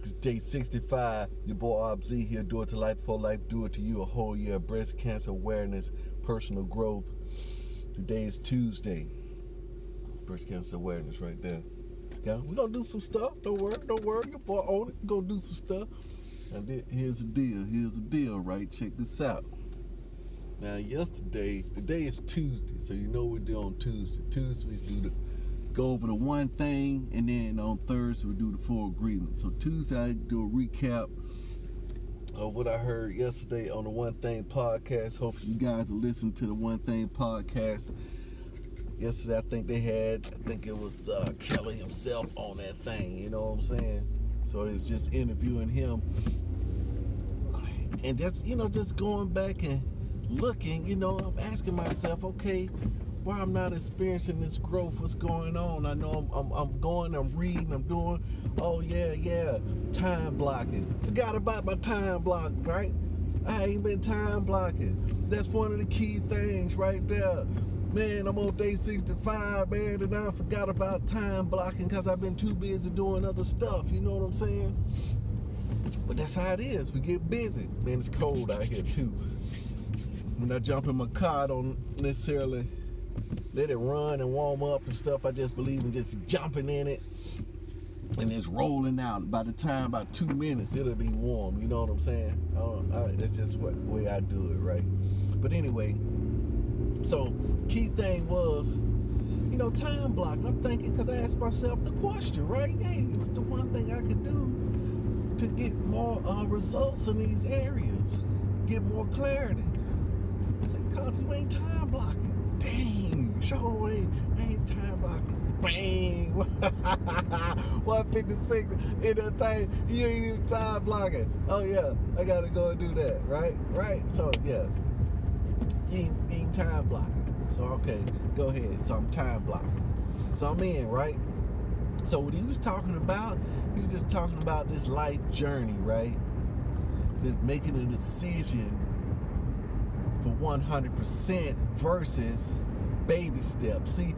Day 65. Your boy RZ here. Do it to life before life. Do it to you. A whole year of breast cancer awareness, personal growth. Today is Tuesday. Breast cancer awareness right there. Yeah, we're gonna do some stuff. Don't worry. Your boy on it. We're gonna do some stuff. And here's the deal, right? Check this out. Now, today is Tuesday, so you know what we do on Tuesday. Tuesday we go over the one thing, and then on Thursday we do the full agreement. So Tuesday I do a recap of what I heard yesterday on the One Thing podcast. Hopefully you guys will listen to the One Thing podcast. Yesterday I think it was Kelly himself on that thing, you know what I'm saying? So it was just interviewing him. And just going back and looking, I'm asking myself, okay, why I'm not experiencing this growth? What's going on? I know I'm reading, I'm doing, time blocking. Forgot about my time block, right? I ain't been time blocking. That's one of the key things right there. Man, I'm on day 65, man, and I forgot about time blocking because I've been too busy doing other stuff, you know what I'm saying? But that's how it is. We get busy. Man, it's cold out here too. When I jump in my car, I don't necessarily let it run and warm up and stuff. I just believe in just jumping in it and it's rolling out. By the time, about 2 minutes, it'll be warm. You know what I'm saying? That's just the way I do it, right? But anyway, so key thing was, time block. I'm thinking, because I asked myself the question, right? Hey, what's the one thing I could do to get more results in these areas? Get more clarity? I said, cause you ain't time blocking. Dang, sure ain't time blocking. Bang. 156 in that thing, you ain't even time blocking. Oh yeah, I gotta go and do that, right? So yeah, you ain't time blocking. So okay, go ahead. So I'm time blocking. So I'm in, right? So what he was talking about, he was just talking about this life journey, right? Just making a decision for 100% versus baby steps. See,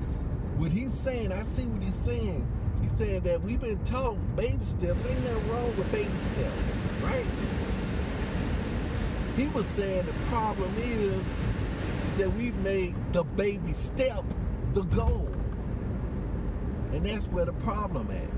what he's saying, I see what he's saying. He's saying that we've been taught baby steps. Ain't nothing wrong with baby steps, right? He was saying the problem is that we've made the baby step the goal. And that's where the problem at.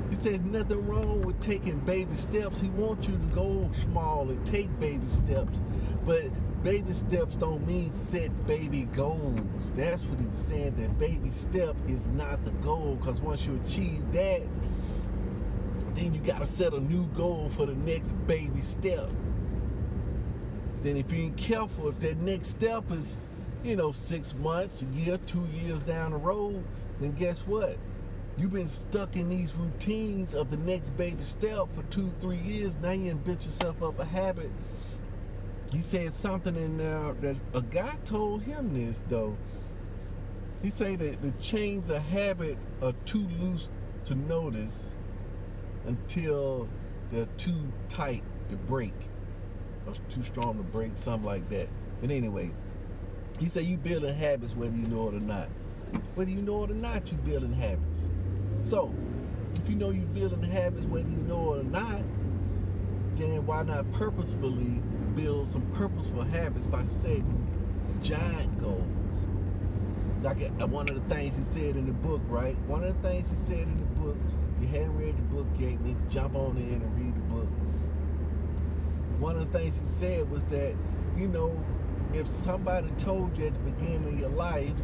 He says nothing wrong with taking baby steps. He wants you to go small and take baby steps. But baby steps don't mean set baby goals. That's what he was saying, that baby step is not the goal. Because once you achieve that, then you got to set a new goal for the next baby step. Then if you ain't careful, if that next step is, 6 months, a year, 2 years down the road, then guess what? You've been stuck in these routines of the next baby step for 2-3 years. Now you done built yourself up a habit. He said something in there that a guy told him this though. He said that the chains of habit are too loose to notice until they're too tight to break. Or too strong to break, something like that. But anyway, he said you building habits whether you know it or not. Whether you know it or not, you building habits. So, if you know you're building habits whether you know it or not, then why not purposefully build some purposeful habits by setting giant goals? Like one of the things he said in the book, right? One of the things he said in the book, if you haven't read the book yet, you need to jump on in and read the book. One of the things he said was that, if somebody told you at the beginning of your life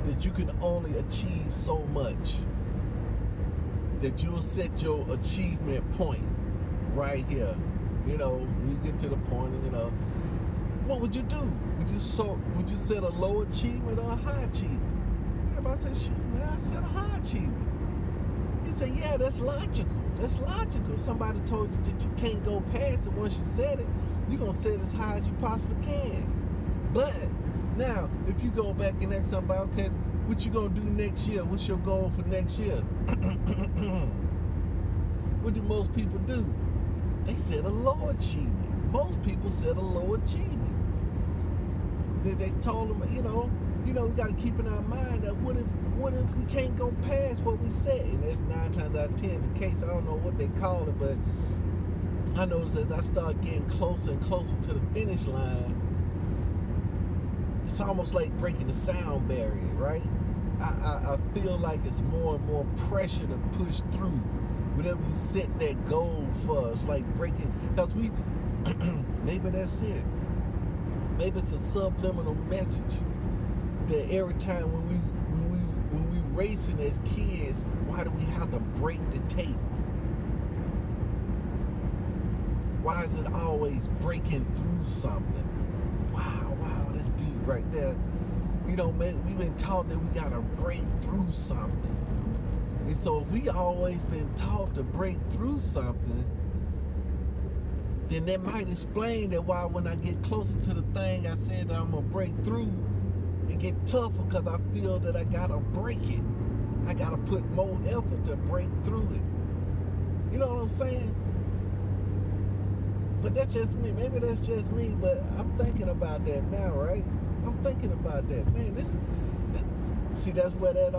that you can only achieve so much, that you'll set your achievement point right here. When you get to the point, what would you do? Would you set a low achievement or a high achievement? Everybody said, shoot, man, I set a high achievement. He said, yeah, that's logical. That's logical. Somebody told you that you can't go past it. Once you set it, you're going to set it as high as you possibly can. But now, if you go back and ask somebody, okay, what you going to do next year? What's your goal for next year? What do most people do? They set a low achievement. Most people set a low achievement. They told them, we got to keep in our mind that what if what if we can't go past what we set? And that's 9 times out of 10 is the case. I don't know what they call it, but I notice as I start getting closer and closer to the finish line, it's almost like breaking the sound barrier, right? I feel like it's more and more pressure to push through whatever you set that goal for. It's like breaking, because we, maybe that's it. Maybe it's a subliminal message that every time when we racing as kids, why do we have to break the tape? Why is it always breaking through something? Wow, that's deep right there. You know, man, we've been taught that we gotta break through something. And so if we always been taught to break through something, then that might explain that why when I get closer to the thing I said that I'm gonna break through, it get tougher because I feel that I gotta break it. I gotta put more effort to break through it. You know what I'm saying? But that's just me. Maybe that's just me, but I'm thinking about that now, right? I'm thinking about that. Man, this see, that's where that,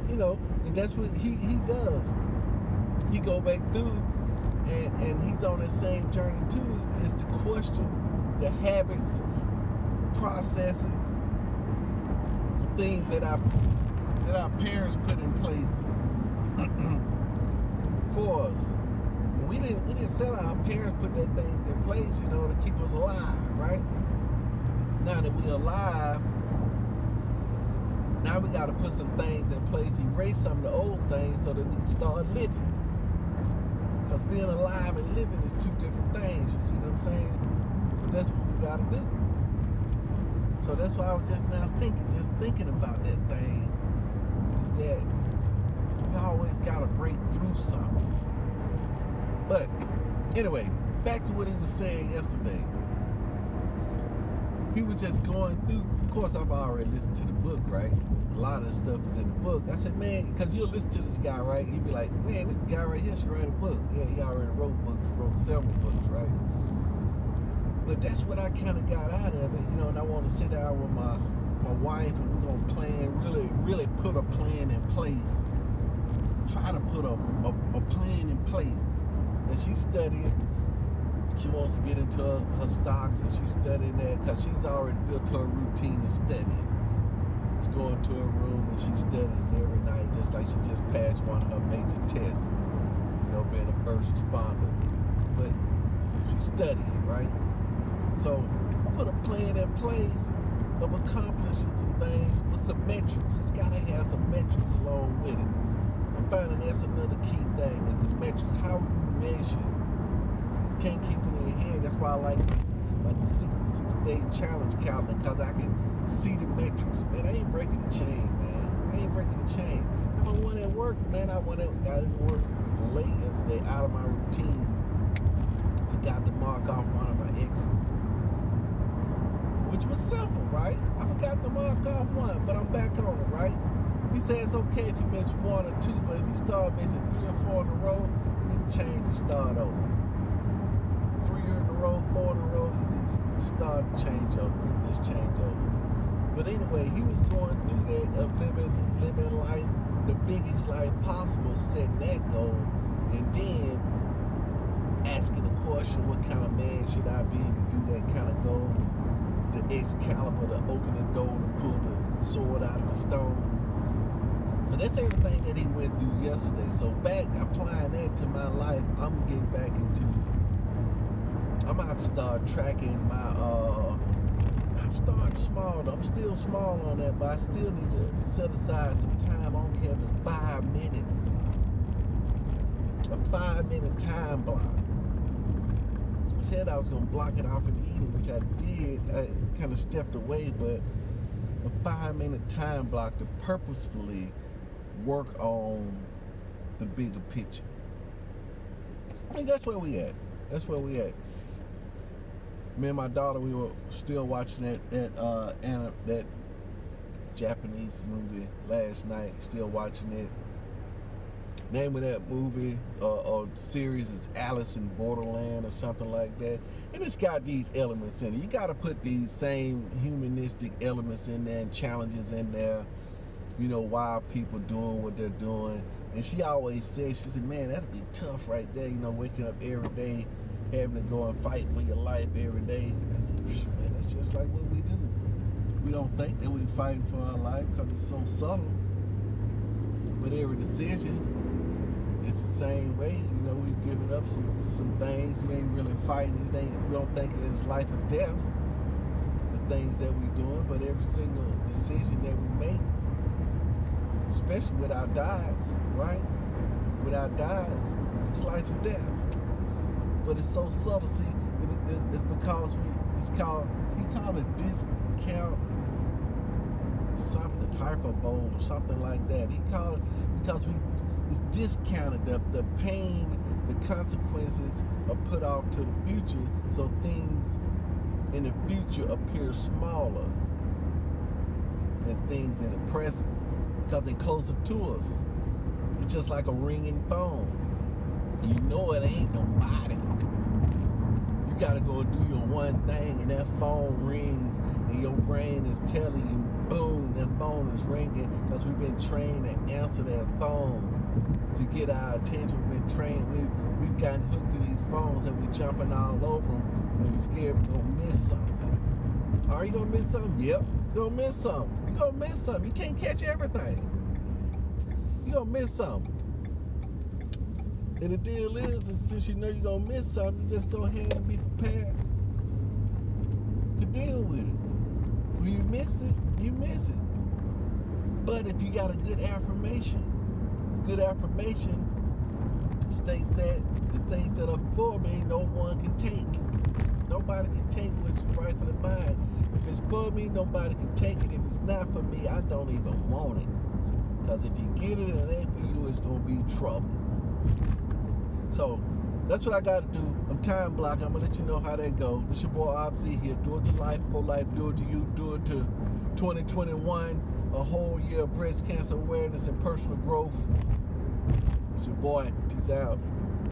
you know, and that's what he does. He go back through and he's on the same journey too, is to question the habits, processes, the things that our parents put in place for us. And we didn't set our parents put that things in place, you know, to keep us alive, right? Now that we're alive, now we got to put some things in place, erase some of the old things so that we can start living. Because being alive and living is two different things, you see what I'm saying? So that's what we got to do. So that's why I was just now thinking about that thing, is that we always got to break through something. But anyway, back to what he was saying yesterday. He was just going through, of course I've already listened to the book, right? A lot of the stuff is in the book. I said, man, because you'll listen to this guy, right? You'll be like, man, this guy right here should write a book. Yeah, he already wrote several books, right? But that's what I kind of got out of it, you know, and I want to sit down with my wife and we're going to plan, really put a plan in place. Try to put a plan in place. And she's studying. She wants to get into her stocks, and she's studying that because she's already built her routine of studying. She's going to her room and she studies every night, just like she just passed one of her major tests, you know, being a first responder. But she's studying, right? So put a plan in place of accomplishing some things with some metrics. It's got to have some metrics along with it. I'm finding that's another key thing, is the metrics. How you measure. Can't keep it in your head. That's why I like my 66-day challenge calendar, because I can see the metrics. Man, I ain't breaking the chain, man. I ain't breaking the chain. I'm the one at work, man. Got into work late yesterday, out of my routine. Forgot to mark off one of my exes, which was simple, right? I forgot to mark off one, but I'm back on it, right? He said it's okay if you miss one or two, but if you start missing 3 or 4 in a row, you need to change and start over. 3 in a row, 4 in a row, you just start and change over. You just change over. But anyway, he was going through that of living life, the biggest life possible, setting that goal, and then asking the question, what kind of man should I be to do that kind of goal? The Excalibur to open the door to pull the sword out of the stone. So that's everything that he went through yesterday. So back applying that to my life, I'm getting back into, I'm gonna have to start tracking my, I'm starting small though. I'm still small on that, but I still need to set aside some time. I don't care if it's 5 minutes. A 5-minute time block. I said I was gonna block it off in the evening, which I did. I kind of stepped away, but a 5-minute time block to purposefully work on the bigger picture. I think that's where we at. That's where we at. Me and my daughter, we were still watching that Japanese movie last night. Still watching it. Name of that movie or series is Alice in Borderland or something like that. And it's got these elements in it. You got to put these same humanistic elements in there and challenges in there. you know, why people doing what they're doing. And she always says, she said, man, that'd be tough right there, you know, waking up every day, having to go and fight for your life every day. I said, man, that's just like what we do. We don't think that we're fighting for our life because it's so subtle. But every decision, it's the same way. You know, we've given up some things. We ain't really fighting. We don't think it's life or death, the things that we're doing. But every single decision that we make, especially with our diets, right? With our diets, it's life or death. But it's so subtle. See, it's because he called it discount something, hyperbole or something like that. He called it because it's discounted. The pain, the consequences are put off to the future, so things in the future appear smaller than things in the present because they're closer to us. It's just like a ringing phone. You know it ain't nobody. You gotta go do your one thing, and that phone rings, and your brain is telling you, boom, that phone is ringing, because we've been trained to answer that phone to get our attention. We've been trained. We've gotten hooked to these phones, and we're jumping all over them, and we're scared we're gonna miss something. Are you gonna miss something? Yep, you're gonna miss something. You're gonna miss something. You can't catch everything. You're gonna miss something. And the deal is since you know you're going to miss something, you just go ahead and be prepared to deal with it. When you miss it, you miss it. But if you got a good affirmation states that the things that are for me, no one can take. Nobody can take what's rightfully mine. If it's for me, nobody can take it. If it's not for me, I don't even want it. Because if you get it and it ain't for you, it's going to be trouble. So that's what I got to do. I'm time blocking. I'm going to let you know how that go. It's your boy Obzy here. Do it to life, for life. Do it to you. Do it to 2021. A whole year of breast cancer awareness and personal growth. It's your boy. Peace out.